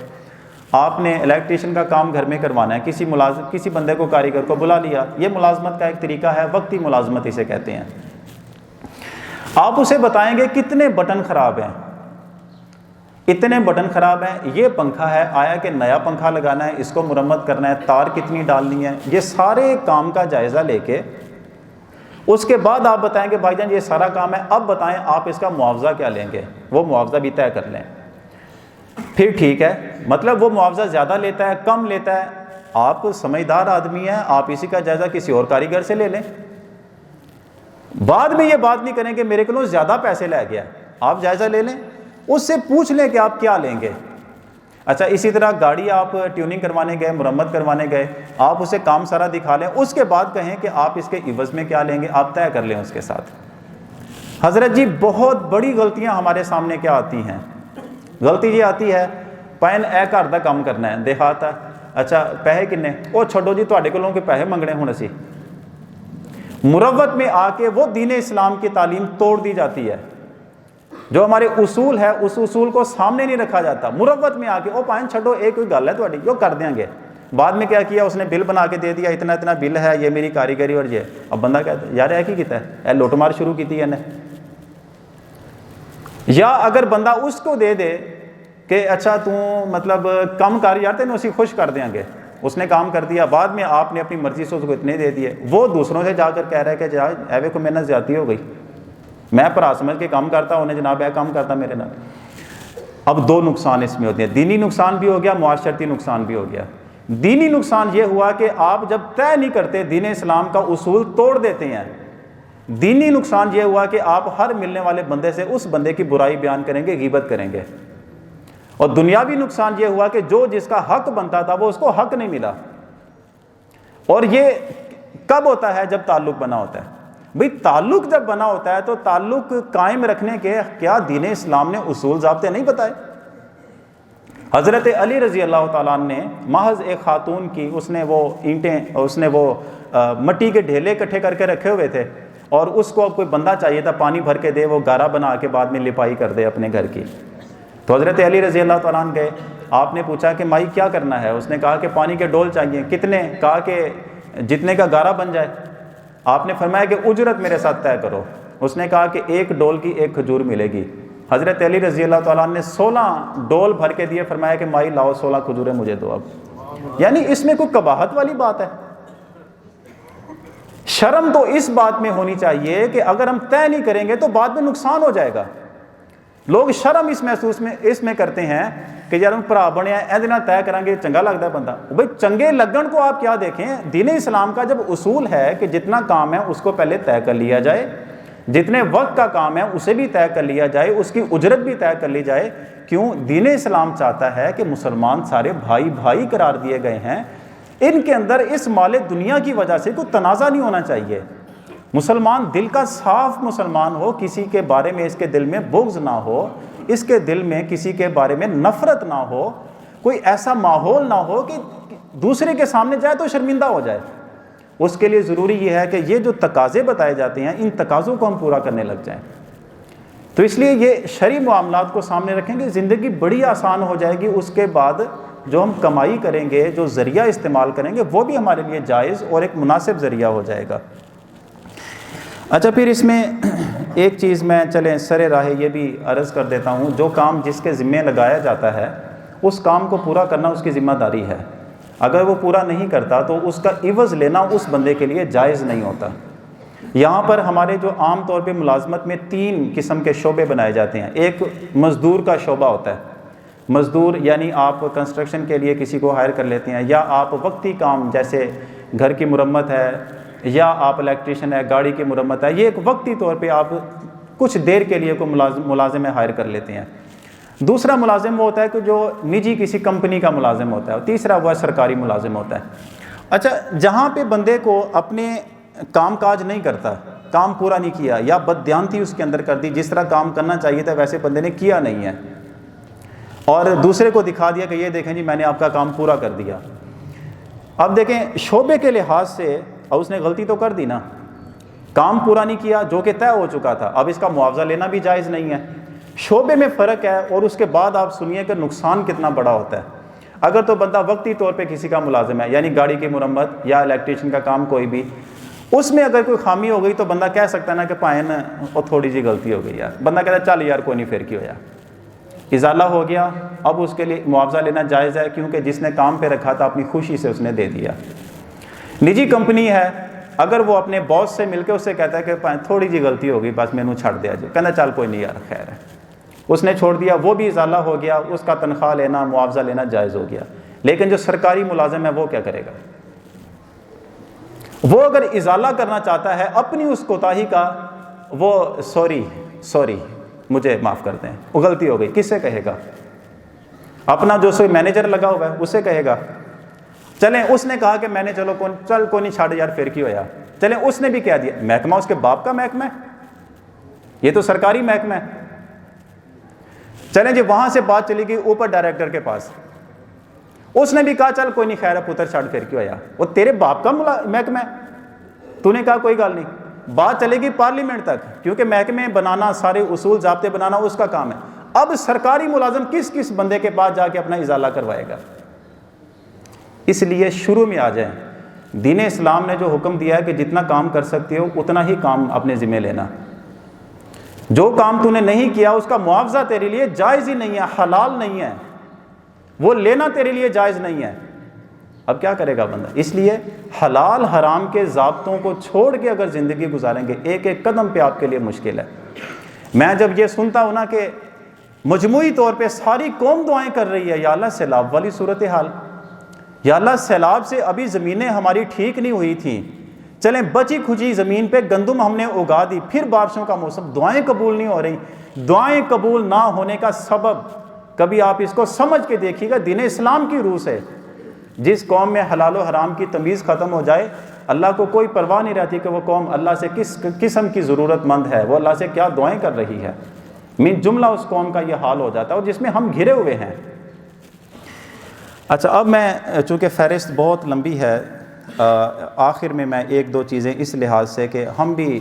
آپ نے الیکٹریشین کا کام گھر میں کروانا ہے، کسی بندے کو کاریگر کو بلا لیا، یہ ملازمت کا ایک طریقہ ہے، وقتی ملازمت اسے کہتے ہیں۔ آپ اسے بتائیں گے کتنے بٹن خراب ہیں، اتنے بٹن خراب ہیں، یہ پنکھا ہے، آیا کہ نیا پنکھا لگانا ہے، اس کو مرمت کرنا ہے، تار کتنی ڈالنی ہے، یہ سارے کام کا جائزہ لے کے اس کے بعد آپ بتائیں گے بھائی جان یہ سارا کام ہے، اب بتائیں آپ اس کا معاوضہ کیا لیں گے، وہ معاوضہ بھی طے کر لیں، پھر ٹھیک ہے، مطلب وہ معاوضہ زیادہ لیتا ہے کم لیتا ہے، آپ سمجھدار آدمی ہیں، آپ اسی کا جائزہ کسی اور کاریگر سے لے لیں، بعد میں یہ بات نہیں کریں کہ میرے کو زیادہ پیسے لے گیا، آپ جائزہ لے لیں، اس سے پوچھ لیں کہ آپ کیا لیں گے۔ اچھا اسی طرح گاڑی آپ ٹیوننگ کروانے گئے، مرمت کروانے گئے، آپ اسے کام سارا دکھا لیں، اس کے بعد کہیں کہ آپ اس کے عوض میں کیا لیں گے، آپ طے کر لیں اس کے ساتھ۔ حضرت جی بہت بڑی غلطیاں ہمارے سامنے کیا آتی ہیں، غلطی یہ آتی ہے پین اے گھر دا کام کرنا ہے، دیکھات ہے، اچھا پیسے کنے، وہ چھوڑو جی تواڈے کولوں کے پیسے منگنے ہن اسی، مروت میں آ کے وہ دین اسلام کی تعلیم توڑ دی جاتی ہے، جو ہمارے اصول ہے اس اصول کو سامنے نہیں رکھا جاتا، مروت میں آ کے او پائن چھڈو اے کوئی گل ہے تواڈی جو کر دیں گے، بعد میں کیا کیا اس نے بل بنا کے دے دیا، اتنا اتنا بل ہے، یہ میری کاریگری، اور یہ اب بندہ کہتا ہے یار اے کی کیتا ہے، اے لوٹ مار شروع کیتی ہے نے۔ یا اگر بندہ اس کو دے دے کہ اچھا تو مطلب کم کر یار تینوں اسی خوش کر دیں گے، اس نے کام کر دیا، بعد میں آپ نے اپنی مرضی سے اس کو اتنے دے دیے، وہ دوسروں سے جا کر کہہ رہا ہے کہ جا ایوے کو محنت زیادتی ہو گئی، میں بھرا سمجھ کے کام کرتا، انہیں جناب ہے کام کرتا میرے نال۔ اب دو نقصان اس میں ہوتے ہیں، دینی نقصان بھی ہو گیا، معاشرتی نقصان بھی ہو گیا۔ دینی نقصان یہ ہوا کہ آپ جب طے نہیں کرتے دین اسلام کا اصول توڑ دیتے ہیں، دینی نقصان یہ ہوا کہ آپ ہر ملنے والے بندے سے اس بندے کی برائی بیان کریں گے، غیبت کریں گے، اور دنیاوی نقصان یہ ہوا کہ جو جس کا حق بنتا تھا وہ اس کو حق نہیں ملا۔ اور یہ کب ہوتا ہے؟ جب تعلق بنا ہوتا ہے۔ بھئی تعلق جب بنا ہوتا ہے تو تعلق قائم رکھنے کے کیا دین اسلام نے اصول ضابطے نہیں بتائے؟ حضرت علی رضی اللہ تعالیٰ عنہ نے محض ایک خاتون کی، اس نے وہ اینٹیں، اس نے وہ مٹی کے ڈھیلے اکٹھے کر کے رکھے ہوئے تھے، اور اس کو اب کوئی بندہ چاہیے تھا پانی بھر کے دے، وہ گارا بنا کے بعد میں لپائی کر دے اپنے گھر کی، تو حضرت علی رضی اللہ تعالیٰ عنہ گئے، آپ نے پوچھا کہ مائی کیا کرنا ہے؟ اس نے کہا کہ پانی کے ڈول چاہیے، کتنے؟ کہا کہ جتنے کا گارا بن جائے۔ آپ نے فرمایا کہ اجرت میرے ساتھ طے کرو، اس نے کہا کہ ایک ڈول کی ایک کھجور ملے گی۔ حضرت علی رضی اللہ تعالیٰ عنہ نے 16 ڈول بھر کے دیے، فرمایا کہ مائی لاؤ 16 کھجوریں مجھے دو اب۔ یعنی اس میں کوئی قباحت والی بات ہے؟ شرم تو اس بات میں ہونی چاہیے کہ اگر ہم طے نہیں کریں گے تو بعد میں نقصان ہو جائے گا. لوگ شرم اس میں کرتے ہیں کہ یار ہم بھرا بنے ایندے نال طے کریں گے چنگا لگتا ہے بندہ. بھائی چنگے لگن کو آپ کیا دیکھیں, دین اسلام کا جب اصول ہے کہ جتنا کام ہے اس کو پہلے طے کر لیا جائے, جتنے وقت کا کام ہے اسے بھی طے کر لیا جائے, اس کی اجرت بھی طے کر لی جائے. کیوں؟ دین اسلام چاہتا ہے کہ مسلمان سارے بھائی بھائی قرار دیے گئے ہیں, ان کے اندر اس مال دنیا کی وجہ سے کوئی تنازع نہیں ہونا چاہیے. مسلمان دل کا صاف مسلمان ہو, کسی کے بارے میں اس کے دل میں بغض نہ ہو, اس کے دل میں کسی کے بارے میں نفرت نہ ہو, کوئی ایسا ماحول نہ ہو کہ دوسرے کے سامنے جائے تو شرمندہ ہو جائے. اس کے لیے ضروری یہ ہے کہ یہ جو تقاضے بتائے جاتے ہیں ان تقاضوں کو ہم پورا کرنے لگ جائیں. تو اس لیے یہ شرعی معاملات کو سامنے رکھیں گے, زندگی بڑی آسان ہو جائے گی. اس کے بعد جو ہم کمائی کریں گے, جو ذریعہ استعمال کریں گے, وہ بھی ہمارے لیے جائز اور ایک مناسب ذریعہ ہو جائے گا. اچھا, پھر اس میں ایک چیز میں چلیں سر راہ یہ بھی عرض کر دیتا ہوں, جو کام جس کے ذمے لگایا جاتا ہے اس کام کو پورا کرنا اس کی ذمہ داری ہے. اگر وہ پورا نہیں کرتا تو اس کا عوض لینا اس بندے کے لیے جائز نہیں ہوتا. یہاں پر ہمارے جو عام طور پہ ملازمت میں 3 قسم کے شعبے بنائے جاتے ہیں. ایک مزدور کا شعبہ ہوتا ہے. مزدور یعنی آپ کنسٹرکشن کے لیے کسی کو ہائر کر لیتے ہیں, یا آپ وقتی کام جیسے گھر کی مرمت ہے, یا آپ الیکٹریشین ہے, گاڑی کی مرمت ہے, یہ ایک وقتی طور پہ آپ کچھ دیر کے لیے کوئی ملازم ہائر کر لیتے ہیں. دوسرا ملازم وہ ہوتا ہے کہ جو نجی کسی کمپنی کا ملازم ہوتا ہے. تیسرا وہ سرکاری ملازم ہوتا ہے. اچھا, جہاں پہ بندے کو اپنے کام کاج نہیں کرتا, کام پورا نہیں کیا, یا بددیانتی اس کے اندر کر دی, جس طرح کام کرنا چاہیے تھا ویسے بندے نے کیا نہیں ہے, اور دوسرے کو دکھا دیا کہ یہ دیکھیں جی میں نے آپ کا کام پورا کر دیا. اب دیکھیں شعبے کے لحاظ سے اب اس نے غلطی تو کر دی نا, کام پورا نہیں کیا جو کہ طے ہو چکا تھا, اب اس کا معاوضہ لینا بھی جائز نہیں ہے. شعبے میں فرق ہے, اور اس کے بعد آپ سنیے کہ نقصان کتنا بڑا ہوتا ہے. اگر تو بندہ وقتی طور پہ کسی کا ملازم ہے, یعنی گاڑی کی مرمت یا الیکٹریشین کا کام کوئی بھی, اس میں اگر کوئی خامی ہو گئی تو بندہ کہہ سکتا ہے نا کہ پائن اور تھوڑی سی غلطی ہو گئی یار, بندہ کہتا ہے چل یار کوئی نہیں پھر کی ہویا, ازالہ ہو گیا. اب اس کے لیے معاوضہ لینا جائز ہے, کیونکہ جس نے کام پہ رکھا تھا اپنی خوشی سے اس نے دے دیا. نجی کمپنی ہے, اگر وہ اپنے باس سے مل کے اس سے کہتا ہے کہ تھوڑی جی غلطی ہوگی بس مینوں چھڑ دیا جائے, کہنا چل کوئی نہیں یار خیر ہے, اس نے چھوڑ دیا, وہ بھی ازالہ ہو گیا, اس کا تنخواہ لینا معاوضہ لینا جائز ہو گیا. لیکن جو سرکاری ملازم ہے وہ کیا کرے گا؟ وہ اگر ازالہ کرنا چاہتا ہے اپنی اس کوتاہی کا, وہ سوری مجھے معاف کر دیں وہ غلطی ہو گئی, کس سے کہے گا؟ اپنا جو سوئی مینیجر لگا ہوا ہے اس سے کہے گا. چلیں اس نے کہا کہ میں نے چل کوئی نہیں چھاڑ یار پھر کی ہویا, چلیں اس نے بھی کہہ دیا, محکمہ اس کے باپ کا محکمہ ہے, یہ تو سرکاری محکمہ ہے. چلیں جی وہاں سے بات چلی گئی اوپر ڈائریکٹر کے پاس, اس نے بھی کہا چل کوئی نہیں خیر ہے پتر چھاڑ پھر کی ہویا, وہ تیرے باپ کا محکمہ ہے, تو نے کہا کوئی گل نہیں. بات چلے گی پارلیمنٹ تک, کیونکہ محکمے بنانا, سارے اصول ضابطے بنانا اس کا کام ہے. اب سرکاری ملازم کس بندے کے پاس جا کے اپنا ازالہ کروائے گا؟ اس لیے شروع میں آ جائیں. دین اسلام نے جو حکم دیا ہے کہ جتنا کام کر سکتے ہو اتنا ہی کام اپنے ذمہ لینا. جو کام تو نے نہیں کیا اس کا معاوضہ تیرے لیے جائز ہی نہیں ہے, حلال نہیں ہے, وہ لینا تیرے لیے جائز نہیں ہے. اب کیا کرے گا بندہ؟ اس لیے حلال حرام کے ضابطوں کو چھوڑ کے اگر زندگی گزاریں گے, ایک ایک قدم پہ آپ کے لیے مشکل ہے. میں جب یہ سنتا ہوں نا کہ مجموعی طور پہ ساری قوم دعائیں کر رہی ہے, یا اللہ سیلاب والی صورتحال, یا اللہ سیلاب سے ابھی زمینیں ہماری ٹھیک نہیں ہوئی تھیں, چلیں بچی کھجی زمین پہ گندم ہم نے اگا دی, پھر بارشوں کا موسم, دعائیں قبول نہیں ہو رہی. دعائیں قبول نہ ہونے کا سبب کبھی آپ اس کو سمجھ کے دیکھیے گا, دین اسلام کی روح سے. جس قوم میں حلال و حرام کی تمیز ختم ہو جائے, اللہ کو کوئی پرواہ نہیں رہتی کہ وہ قوم اللہ سے کس قسم کی ضرورت مند ہے, وہ اللہ سے کیا دعائیں کر رہی ہے. من جملہ اس قوم کا یہ حال ہو جاتا ہے, اور جس میں ہم گھرے ہوئے ہیں. اچھا, اب میں چونکہ فہرست بہت لمبی ہے, آخر میں ایک دو چیزیں اس لحاظ سے کہ ہم بھی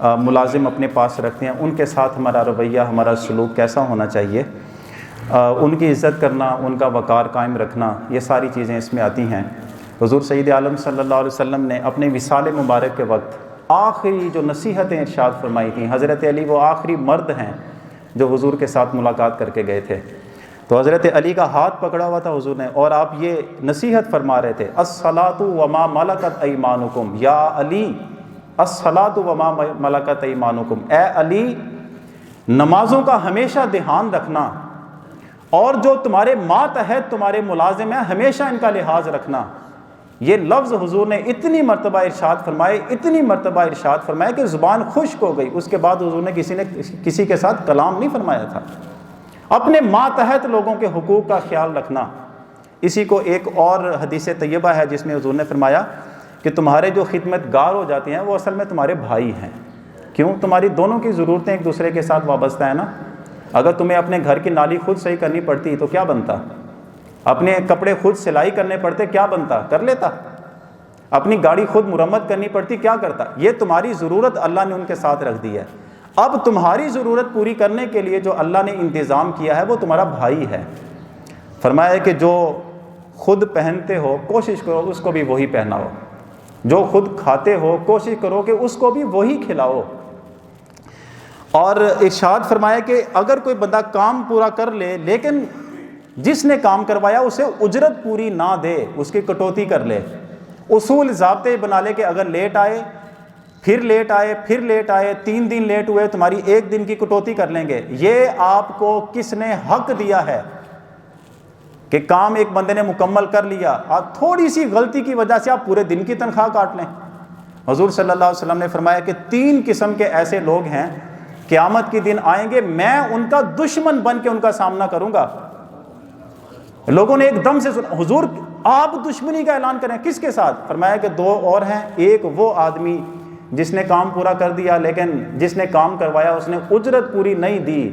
ملازم اپنے پاس رکھتے ہیں, ان کے ساتھ ہمارا رویہ, ہمارا سلوک کیسا ہونا چاہیے, ان کی عزت کرنا, ان کا وقار قائم رکھنا, یہ ساری چیزیں اس میں آتی ہیں. حضور سید عالم صلی اللہ علیہ وسلم نے اپنے وصال مبارک کے وقت آخری جو نصیحتیں ارشاد فرمائی تھیں, حضرت علی وہ آخری مرد ہیں جو حضور کے ساتھ ملاقات کر کے گئے تھے. تو حضرت علی کا ہاتھ پکڑا ہوا تھا حضور نے، اور آپ یہ نصیحت فرما رہے تھے، الصلاۃ وما ملکت ایمانکم، یا علی الصلاۃ وما ملکت ایمانکم، اے علی نمازوں کا ہمیشہ دھیان رکھنا، اور جو تمہارے ماتحت تمہارے ملازم ہیں ہمیشہ ان کا لحاظ رکھنا۔ یہ لفظ حضور نے اتنی مرتبہ ارشاد فرمائے، اتنی مرتبہ ارشاد فرمائے کہ زبان خشک ہو گئی۔ اس کے بعد حضور نے کسی کے ساتھ کلام نہیں فرمایا تھا۔ اپنے ماتحت لوگوں کے حقوق کا خیال رکھنا۔ اسی کو ایک اور حدیث طیبہ ہے جس میں حضور نے فرمایا کہ تمہارے جو خدمت گار ہو جاتے ہیں وہ اصل میں تمہارے بھائی ہیں۔ کیوں؟ تمہاری دونوں کی ضرورتیں ایک دوسرے کے ساتھ وابستہ ہیں نا۔ اگر تمہیں اپنے گھر کی نالی خود صحیح کرنی پڑتی تو کیا بنتا؟ اپنے کپڑے خود سلائی کرنے پڑتے کیا بنتا؟ کر لیتا۔ اپنی گاڑی خود مرمت کرنی پڑتی کیا کرتا؟ یہ تمہاری ضرورت اللہ نے ان کے ساتھ رکھ دی ہے۔ اب تمہاری ضرورت پوری کرنے کے لیے جو اللہ نے انتظام کیا ہے وہ تمہارا بھائی ہے۔ فرمایا کہ جو خود پہنتے ہو کوشش کرو اس کو بھی وہی پہناؤ، جو خود کھاتے ہو کوشش کرو کہ اس کو بھی وہی کھلاؤ۔ اور ارشاد فرمایا کہ اگر کوئی بندہ کام پورا کر لے لیکن جس نے کام کروایا اسے اجرت پوری نہ دے، اس کی کٹوتی کر لے، اصول ضابطے بنا لے کہ اگر لیٹ آئے پھر لیٹ آئے پھر لیٹ آئے، 3 دن لیٹ ہوئے تمہاری 1 دن کی کٹوتی کر لیں گے۔ یہ آپ کو کس نے حق دیا ہے کہ کام ایک بندے نے مکمل کر لیا، آپ تھوڑی سی غلطی کی وجہ سے آپ پورے دن کی تنخواہ کاٹ لیں؟ حضور صلی اللہ علیہ وسلم نے فرمایا کہ 3 قسم کے ایسے لوگ ہیں قیامت کے دن آئیں گے، میں ان کا دشمن بن کے ان کا سامنا کروں گا۔ لوگوں نے ایک دم سے سنا، حضور آپ دشمنی کا اعلان کریں، کس کے ساتھ؟ فرمایا کہ 2 اور ہیں، ایک وہ آدمی جس نے کام پورا کر دیا لیکن جس نے کام کروایا اس نے اجرت پوری نہیں دی،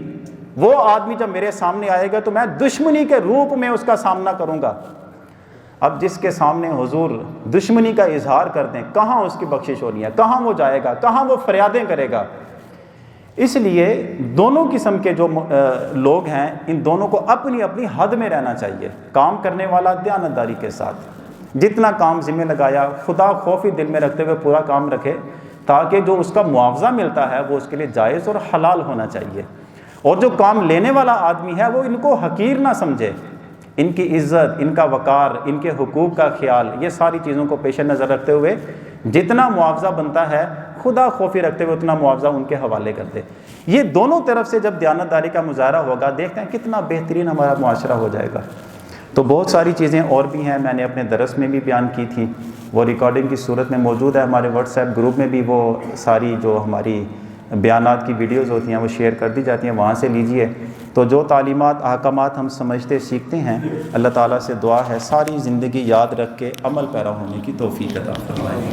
وہ آدمی جب میرے سامنے آئے گا تو میں دشمنی کے روپ میں اس کا سامنا کروں گا۔ اب جس کے سامنے حضور دشمنی کا اظہار کر دیں، کہاں اس کی بخشش ہونی ہے؟ کہاں وہ جائے گا؟ کہاں وہ فریادیں کرے گا؟ اس لیے دونوں قسم کے جو لوگ ہیں ان دونوں کو اپنی اپنی حد میں رہنا چاہیے۔ کام کرنے والا دیانتداری کے ساتھ جتنا کام ذمہ لگایا خدا خوفی دل میں رکھتے ہوئے پورا کام رکھے، تاکہ جو اس کا معاوضہ ملتا ہے وہ اس کے لیے جائز اور حلال ہونا چاہیے۔ اور جو کام لینے والا آدمی ہے وہ ان کو حقیر نہ سمجھے، ان کی عزت، ان کا وقار، ان کے حقوق کا خیال، یہ ساری چیزوں کو پیش نظر رکھتے ہوئے جتنا معاوضہ بنتا ہے خدا خوفی رکھتے ہوئے اتنا معاوضہ ان کے حوالے کرتے۔ یہ دونوں طرف سے جب دیانتداری کا مظاہرہ ہوگا دیکھتے ہیں کتنا بہترین ہمارا معاشرہ ہو جائے گا۔ تو بہت ساری چیزیں اور بھی ہیں، میں نے اپنے درس میں بھی بیان کی تھی، وہ ریکارڈنگ کی صورت میں موجود ہے، ہمارے واٹس ایپ گروپ میں بھی وہ ساری جو ہماری بیانات کی ویڈیوز ہوتی ہیں وہ شیئر کر دی جاتی ہیں، وہاں سے لیجئے۔ تو جو تعلیمات احکامات ہم سمجھتے سیکھتے ہیں، اللہ تعالیٰ سے دعا ہے ساری زندگی یاد رکھ کے عمل پیرا ہونے کی توفیق عطا فرمائے۔